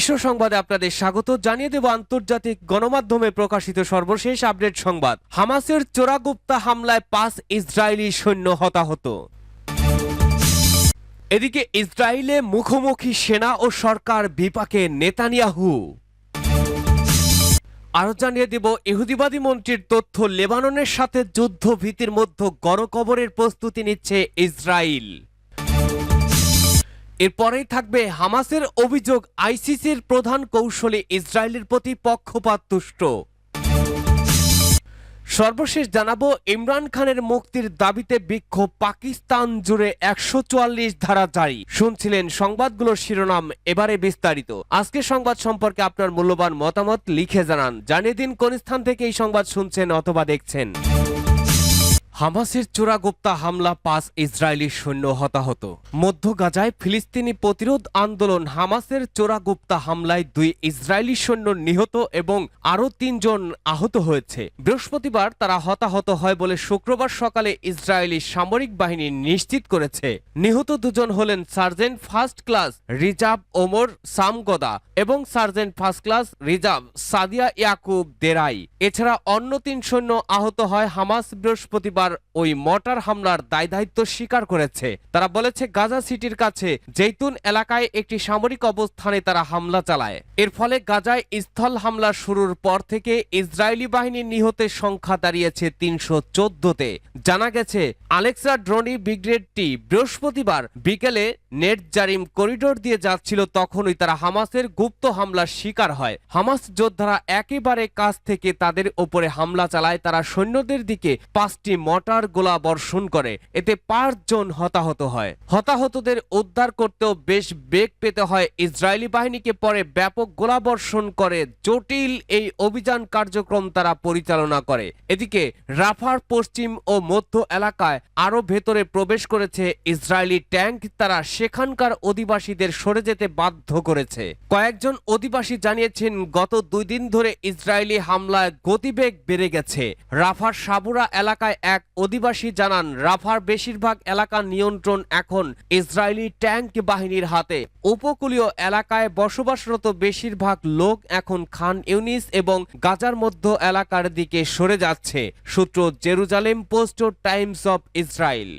বিশ্ব সংবাদে আপনাদের স্বাগত জানিয়ে দেব আন্তর্জাতিক গণমাধ্যমে প্রকাশিত সর্বশেষ আপডেট সংবাদ। হামাসের চোরাগুপ্তা হামলায় 5 ইসরায়েলি সৈন্য হতাহত। এদিকে ইসরায়েলে মুখোমুখি সেনা ও সরকার বিপাকে নেতানিয়াহু। আরো জানিয়ে দেব ইহুদিবাদী মন্ত্রীর তথ্য, লেবাননের সাথে যুদ্ধ ভীতির মধ্যে গণকবরের প্রস্তুতি নিচ্ছে ইসরায়েল। এরপরেই থাকবে হামাসের অভিযোগ আইসিসির প্রধান কৌশলী ইসরায়েলের প্রতি পক্ষপাত তুষ্ট। সর্বশেষ জানাবো ইমরান খানের মুক্তির দাবিতে বিক্ষোভ, পাকিস্তান জুড়ে 144 ধারা জারি। শুনছিলেন সংবাদগুলোর শিরোনাম, এবারে বিস্তারিত। আজকের সংবাদ সম্পর্কে আপনার মূল্যবান মতামত লিখে জানান। জানিয়ে দিন কোন স্থান থেকে এই সংবাদ শুনছেন অথবা দেখছেন। হামাসের চোরাগুপ্তা হামলা, 5 ইসরায়েলি সৈন্য হতাহত। মধ্য গাজায় ফিলিস্তিনি প্রতিরোধ আন্দোলন হামাসের চোরাগুপ্তা হামলায় 2 ইসরায়েলি সৈন্য নিহত এবং আরও 3 জন আহত হয়েছে। বৃহস্পতিবার তারা হতাহত হয় বলে শুক্রবার সকালে ইসরায়েলি সামরিক বাহিনী নিশ্চিত করেছে। নিহত 2 জন হলেন sergeant first class reserve Omer সামগদা এবং সার্জেন্ট ফার্স্ট ক্লাস রিজাব সাদিয়া ইয়াকুব দেরাই। এছাড়া অন্য 3 সৈন্য আহত হয়। হামাস বৃহস্পতিবার ওই মর্টার হামলার দায়িত্ব স্বীকার করেছে। তারা বলেছে গাজা সিটির কাছে জৈতুন এলাকায় একটি সামরিক অবস্থানে তারা হামলা চালায়। এর ফলে গাজায় স্থল হামলা শুরুর পর থেকে ইসরায়েলি বাহিনীর নিহতের সংখ্যা দাঁড়িয়েছে 314-তে। জানা গেছে আলেক্সা ড্রোনি ব্রিগেডটি বৃহস্পতিবার বিকেলে নেট জারিম করিডোর দিয়ে যাচ্ছিল, তখনই তারা হামাসের গুপ্ত হামলার শিকার হয়। হামাস যোদ্ধারা একেবারে কাছ থেকে তাদের ওপরে হামলা চালায়। তারা সৈন্যদের দিকে 5টি মর্টার গোলা বর্ষণ করে, এতে 5 জন হতাহত হয়। হতাহতদের উদ্ধার করতেও বেশ বেগ পেতে হয় ইসরায়েলি বাহিনীকে। পরে ব্যাপক গোলাবর্ষণ করে জটিল এই অভিযান কার্যক্রম তারা পরিচালনা করে। এদিকে রাফার পশ্চিম ও মধ্য এলাকায় আরো ভেতরে প্রবেশ করেছে ইসরায়েলি ট্যাঙ্ক। তারা সেখানকার অধিবাসীদের সরে যেতে বাধ্য করেছে। কয়েকজন অধিবাসী জানিয়েছেন গত 2 দিন ধরে ইসরায়েলি হামলায় গতিবেগ বেড়ে গেছে। রাফার সাবুরা এলাকায় এক অধিবাসী জানান, রাফার বেশিরভাগ এলাকার নিয়ন্ত্রণ এখন ইসরায়েলি ট্যাঙ্ক বাহিনীর হাতে। উপকূলীয় এলাকায় বসবাসরত বেশিরভাগ লোক এখন খান ইউনিস এবং গাজার মধ্য এলাকার দিকে সরে যাচ্ছে। সূত্র জেরুজালেম পোস্ট ও টাইমস অফ ইসরায়েল।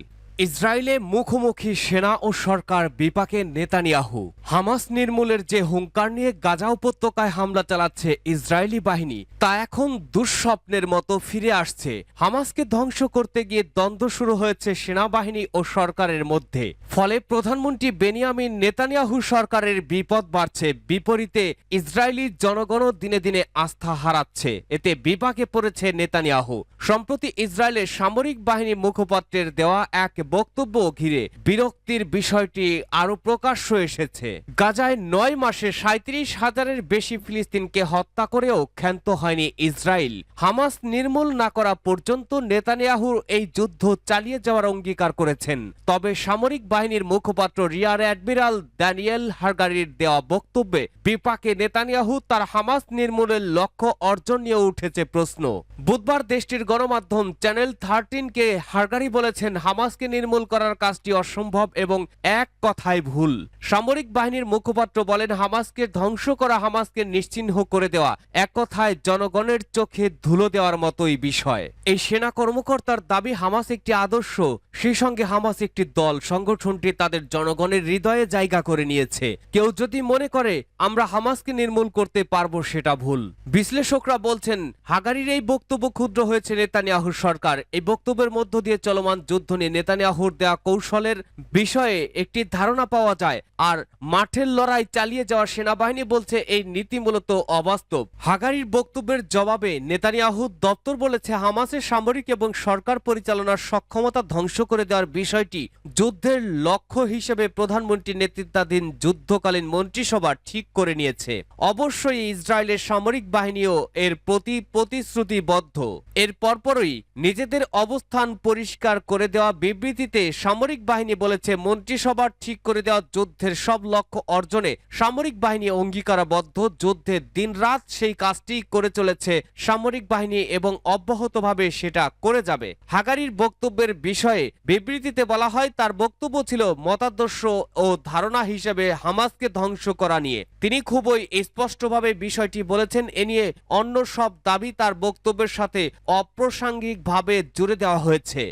ইসরায়েলে মুখোমুখি সেনা ও সরকার বিপাকে নেতানিয়াহু। হামাস নির্মূলের যে হুঙ্কার নিয়ে গাজা উপত্যকায় হামলা চালাচ্ছে ইসরায়েলি বাহিনী, তা এখন দুঃস্বপ্নের মতো ফিরে আসছে। হামাসকে ধ্বংস করতে গিয়ে দ্বন্দ্ব শুরু হয়েছে সেনাবাহিনী ও সরকারের মধ্যে। ফলে প্রধানমন্ত্রী বেনিয়ামিন নেতানিয়াহু সরকারের বিপদ বাড়ছে। বিপরীতে ইসরায়েলি জনগণও দিনে দিনে আস্থা হারাচ্ছে। এতে বিপাকে পড়েছে নেতানিয়াহু। সম্প্রতি ইসরায়েলের সামরিক বাহিনী মুখপাত্রের দেওয়া এক বক্তব্য ঘিরে বিরক্তির বিষয়টি আরো প্রকাশ্য এসেছে। গাজায় 9 মাসে 37,000-এর বেশি ফিলিস্তিনকে হত্যা করেও ক্ষান্ত হয়নি ইসরায়েল। হামাস নির্মূল না করা পর্যন্ত নেতানিয়াহুর এই যুদ্ধ চালিয়ে যাওয়ার অঙ্গীকার করেছেন। তবে সামরিক বাহিনীর মুখপাত্র রিয়ার অ্যাডমিরাল ড্যানিয়েল হাগারির দেওয়া বক্তব্যে বিপাকে নেতানিয়াহু। তার হামাস নির্মূলের লক্ষ্য অর্জন নিয়ে উঠেছে প্রশ্ন। বুধবার দেশটির গণমাধ্যম চ্যানেল 13-কে হাগারি বলেছেন, হামাসকে নির্মূল করার কাজটি অসম্ভব এবং এক কথায় ভুল। সামরিক বাহিনীর মুখপাত্র বলেন, হামাসকে ধ্বংস করা, হামাসকে নিশ্চিহ্ন করে দেওয়া এক কথায় জনগণের চোখে ধুলো দেওয়ার মতোই বিষয়। এই সেনা কর্মকর্তার দাবি, হামাস একটি আদর্শ, সেই সঙ্গে হামাস একটি দল। সংগঠনটি তাদের জনগণের হৃদয়ে জায়গা করে নিয়েছে। কেউ যদি মনে করে আমরা হামাসকে নির্মূল করতে পারবো, সেটা ভুল। বিশ্লেষকরা বলছেন, হাগারির এই বক্তব্য ক্ষুদ্র হয়েছে নেতানিয়াহুর সরকার। এই বক্তব্যের মধ্য দিয়ে চলমান যুদ্ধ নিয়ে নেতানিয়াহুর দেয়া কৌশলের বিষয়ে একটি ধারণা পাওয়া যায়। আর মাঠের লড়াই চালিয়ে যাওয়া সেনাবাহিনী বলছে এই নীতি মূলত অবাস্তব। হাগারির বক্তব্যের জবাবে নেতানিয়াহু দপ্তর বলেছে, হামাসের সামরিক এবং সরকার পরিচালনার সক্ষমতা ধ্বংস করে দেওয়ার বিষয়টি যুদ্ধের লক্ষ্য হিসেবে প্রধানমন্ত্রী নেতৃত্বাধীন যুদ্ধকালীন মন্ত্রিসভা ঠিক করে নিয়েছে। অবশ্যই ইসরায়েলের সামরিক বাহিনীও এর প্রতি প্রতিশ্রুতিবদ্ধ। এর পরপরই নিজেদের অবস্থান পরিষ্কার করে দেওয়া বিবৃতি বিবৃতিতে সামরিক বাহিনী বলেছে মন্ত্রিসভার ঠিক করে দেওয়া যুদ্ধের সব লক্ষ্য অর্জনে সামরিক বাহিনী অঙ্গীকারবদ্ধ, যুদ্ধের দিনরাত সেই কাজটি করে চলেছে সামরিক বাহিনী এবং অব্যাহতভাবে সেটা করে যাবে। হাগারির বক্তব্যের বিষয়ে বিবৃতিতে বলা হয়, তার বক্তব্য ছিল মতাদর্শ ও ধারণা হিসেবে হামাসকে ধ্বংস করা নিয়ে। তিনি খুবই স্পষ্টভাবে বিষয়টি বলেছেন। এ নিয়ে অন্য সব দাবি তার বক্তব্যের সাথে অপ্রাসঙ্গিকভাবে জুড়ে দেওয়া হয়েছে।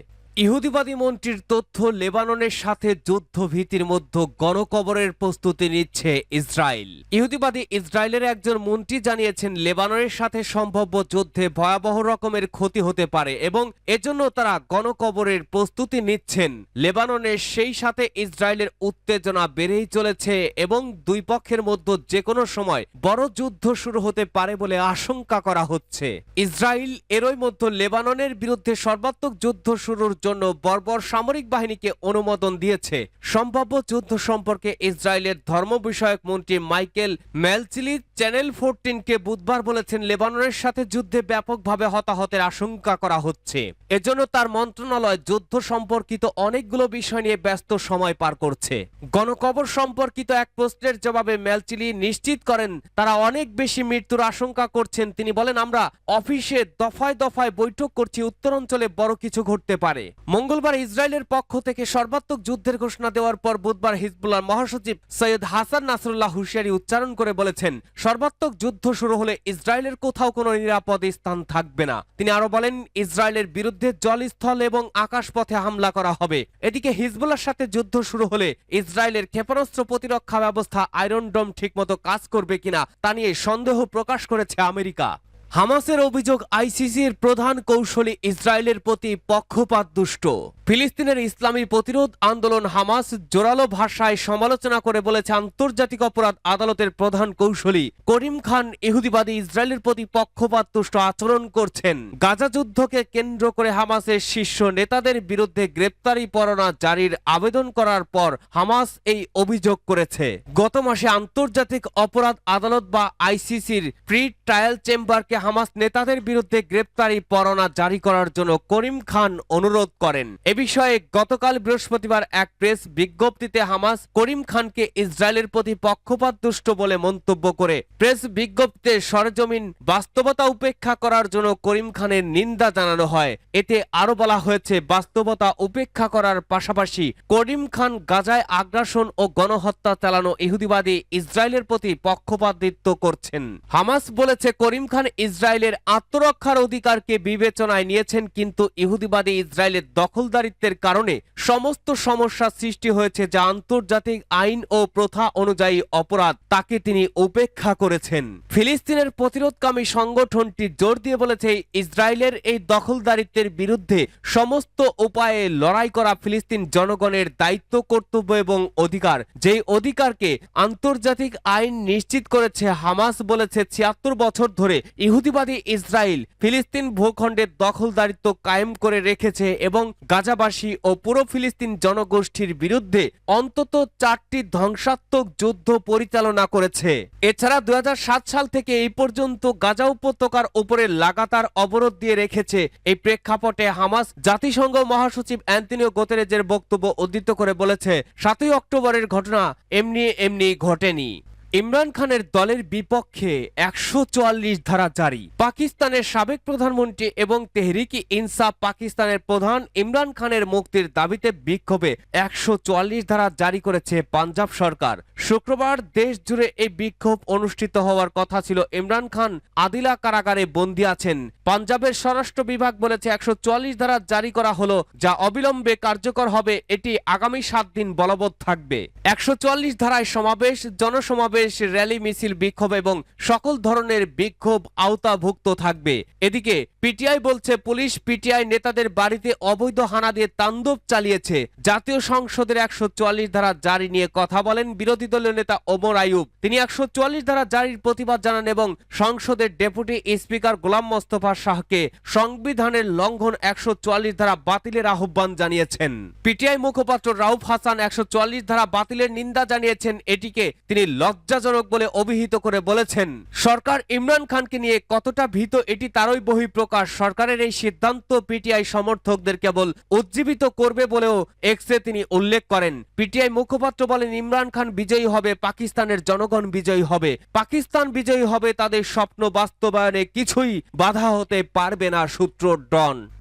ইহুদিবাদী মন্ত্রীর তথ্য, লেবাননের সাথে যুদ্ধ ভীতির মধ্যে গণকবরের প্রস্তুতি নিচ্ছে ইসরায়েল। ইহুদিবাদী ইসরায়েলের একজন মন্ত্রী জানিয়েছেন লেবাননের সাথে সম্ভাব্য যুদ্ধে ভয়াবহ রকমের ক্ষতি হতে পারে এবং এজন্য তারা গণকবরের প্রস্তুতি নিচ্ছেন। লেবাননের সেই সাথে ইসরায়েলের উত্তেজনা বেড়েই চলেছে এবং দুই পক্ষের মধ্যে যে কোনো সময় বড় যুদ্ধ শুরু হতে পারে বলে আশঙ্কা করা হচ্ছে। ইসরায়েল এরই মধ্যে লেবাননের বিরুদ্ধে সর্বাত্মক যুদ্ধ শুরুর জন্য বর্বর সামরিক বাহিনীকে অনুমোদন দিয়েছে। সম্ভাব্য যুদ্ধ সম্পর্কে ইসরায়েলের ধর্ম বিষয়ক মন্ত্রী মাইকেল ম্যালচিলি চ্যানেল 14কে বুধবার বলেছেন, লেবাননের সাথে যুদ্ধে ব্যাপকভাবে হতাহতের আশঙ্কা করা হচ্ছে। এজন্য তার মন্ত্রণালয় যুদ্ধ সম্পর্কিত অনেকগুলো বিষয় নিয়ে ব্যস্ত সময় পার করছে। গণকবর সম্পর্কিত এক প্রশ্নের জবাবে ম্যালচিলি নিশ্চিত করেন তারা অনেক বেশি মৃত্যুর আশঙ্কা করছেন। তিনি বলেন, আমরা অফিসে দফায় দফায় বৈঠক করছি, উত্তরাঞ্চলে বড় কিছু ঘটতে পারে। মঙ্গলবার ইসরায়েলের পক্ষ থেকে সর্বাত্মক যুদ্ধের ঘোষণা দেওয়ার পর বুধবার হিজবুল্লাহর মহাসচিব সৈয়দ হাসান নাসরুল্লাহ হুঁশিয়ারি উচ্চারণ করে বলেছেন, সর্বাত্মক যুদ্ধ শুরু হলে ইসরায়েলের কোথাও কোনো নিরাপদ স্থান থাকবে না। তিনি আরো বলেন, ইসরায়েলের বিরুদ্ধে জলস্থল এবং আকাশপথে হামলা করা হবে। এদিকে হিজবুল্লাহর সাথে যুদ্ধ শুরু হলে ইসরায়েলের ক্ষেপণাস্ত্র প্রতিরক্ষা ব্যবস্থা আয়রন ডোম ঠিকমতো কাজ করবে কিনা তা নিয়ে সন্দেহ প্রকাশ করেছে আমেরিকা। হামাসের অভিযোগ, আইসিসির প্রধান কৌশলী ইসরায়েলের প্রতি পক্ষপাতদুষ্ট। ফিলিস্তিনের ইসলামী প্রতিরোধ আন্দোলন হামাস জোরালো ভাষায় সমালোচনা করে বলেছে, আন্তর্জাতিক অপরাধ আদালতের প্রধান কৌশলী করিম খান ইহুদিবাদী ইসরায়েলের প্রতি পক্ষপাতদুষ্ট আচরণ করছেন। গাজা যুদ্ধকে কেন্দ্র করে হামাসের শীর্ষ নেতাদের বিরুদ্ধে গ্রেপ্তারি পরোয়ানা জারির আবেদন করার পর হামাস এই অভিযোগ করেছে। গত মাসে আন্তর্জাতিক অপরাধ আদালত বা আইসিসির প্রি ট্রায়াল চেম্বারকে হামাস নেতাদের বিরুদ্ধে গ্রেপ্তারি পরোয়ানা জারি করার জন্য করিম খান অনুরোধ করেন। এ বিষয়ে গতকাল বৃহস্পতিবার এক প্রেস বিজ্ঞপ্তিতে হামাস করিম খানকে ইসরায়েলের প্রতি পক্ষপাতদুষ্ট বলে মন্তব্য করে প্রেস বিজ্ঞপ্তিতে সরেজমিন বাস্তবতা উপেক্ষা করার জন্য করিম খানের নিন্দা জানানো হয়। এতে আরো বলা হয়েছে, বাস্তবতা উপেক্ষা করার পাশাপাশি করিম খান গাজায় আগ্রাসন ও গণহত্যা চালানো ইহুদিবাদী ইসরায়েলের প্রতি পক্ষপাতিত্ব করছেন। হামাস বলেছে, করিম খান ইসরায়েলের আত্মরক্ষার অধিকারকে বিবেচনায় নিয়েছেন, কিন্তু ইহুদিবাদী ইসরায়েলের দখলদারিত্বের কারণে সমস্ত সমস্যা সৃষ্টি হয়েছে যা আন্তর্জাতিক আইন ও প্রথা অনুযায়ী অপরাধ, তাকে তিনি উপেক্ষা করেছেন। ফিলিস্তিনের প্রতিরোধকামী সংগঠনটি জোর দিয়ে বলেছে, ইসরায়েলের এই দখলদারিত্বের বিরুদ্ধে সমস্ত উপায়ে লড়াই করা ফিলিস্তিন জনগণের দায়িত্ব, কর্তব্য এবং অধিকার, যেই অধিকারকে আন্তর্জাতিক আইন নিশ্চিত করেছে। হামাস বলেছে, ৭৬ বছর ধরে ইহুদিবাদী ইসরায়েল ফিলিস্তিন ভূখণ্ডের দখলদারিত্ব কায়েম করে রেখেছে এবং গাজাবাসী ও পুরো ফিলিস্তিন জনগোষ্ঠীর বিরুদ্ধে অন্তত ৪টি ধ্বংসাত্মক যুদ্ধ পরিচালনা করেছে। এছাড়া ২০০৭ সাল থেকে এই পর্যন্ত গাজা উপত্যকার উপরে লাগাতার অবরোধ দিয়ে রেখেছে। এই প্রেক্ষাপটে হামাস জাতিসংঘ মহাসচিব অ্যান্টনিও গুতেরেজের বক্তব্য উদ্ধৃত করে বলেছে, ৭ই অক্টোবরের ঘটনা এমনি ঘটেনি। ইমরান খানের দলের বিপক্ষে ১৪৪ ধারা জারি। পাকিস্তানের সাবেক প্রধানমন্ত্রী এবং তেহরিকি ইনসাফ পাকিস্তানের প্রধান ইমরান খানের মুক্তির দাবিতে বিক্ষোভে ১৪৪ ধারা জারি করেছে পাঞ্জাব সরকার। শুক্রবার দেশ জুড়ে এই বিক্ষোভ অনুষ্ঠিত হওয়ার কথা ছিল। ইমরান খান আদিলা কারাগারে বন্দী আছেন। পাঞ্জাবের স্বরাষ্ট্র বিভাগ বলেছে, ১৪৪ ধারা জারি করা হলো, যা অবিলম্বে কার্যকর হবে। এটি আগামী ৭ দিন বলবৎ থাকবে। ১৪৪ ধারায় সমাবেশ, জনসমাবেশ, র্যালি, মিছিল, বিক্ষোভ এবং সকল ধরনের বিক্ষোভ আওতাভুক্ত থাকবে। এদিকে পিটিআই বলছে, পুলিশ পিটিআই নেতাদের বাড়িতে অবৈধ হানা দিয়ে তাণ্ডব চালিয়েছে। জাতীয় সংসদের ১৪৪ ধারা জারি নিয়ে কথা বলেন বিরোধী দলীয় নেতা ওমর আইয়ুব। তিনি ১৪৪ ধারা জারির প্রতিবাদ জানান এবং সংসদের ডেপুটি স্পিকার গোলাম মোস্তফা শাহকে সংবিধানের লঙ্ঘন ১৪৪ ধারা বাতিলের আহ্বান জানিয়েছেন। পিটিআই মুখপাত্র রাউফ হাসান ১৪৪ ধারা বাতিলের নিন্দা জানিয়েছেন। এটিকে তিনি লজ্জা লজ্জাজনক বলে অভিহিত করে বলেছেন, সরকার ইমরান খানকে নিয়ে কতটা ভীত এটি তারই বহিঃপ্রকাশ। সরকারের এই সিদ্ধান্ত পিটিআই সমর্থকদের কেবল উজ্জীবিত করবে বলেও এক্সে তিনি উল্লেখ করেন। পিটিআই মুখপাত্র বলেন, ইমরান খান বিজয়ী হবে, পাকিস্তানের জনগণ বিজয়ী হবে, পাকিস্তান বিজয়ী হবে, তাদের স্বপ্ন বাস্তবায়নে কিছুই বাধা হতে পারবে না। সূত্র ডন।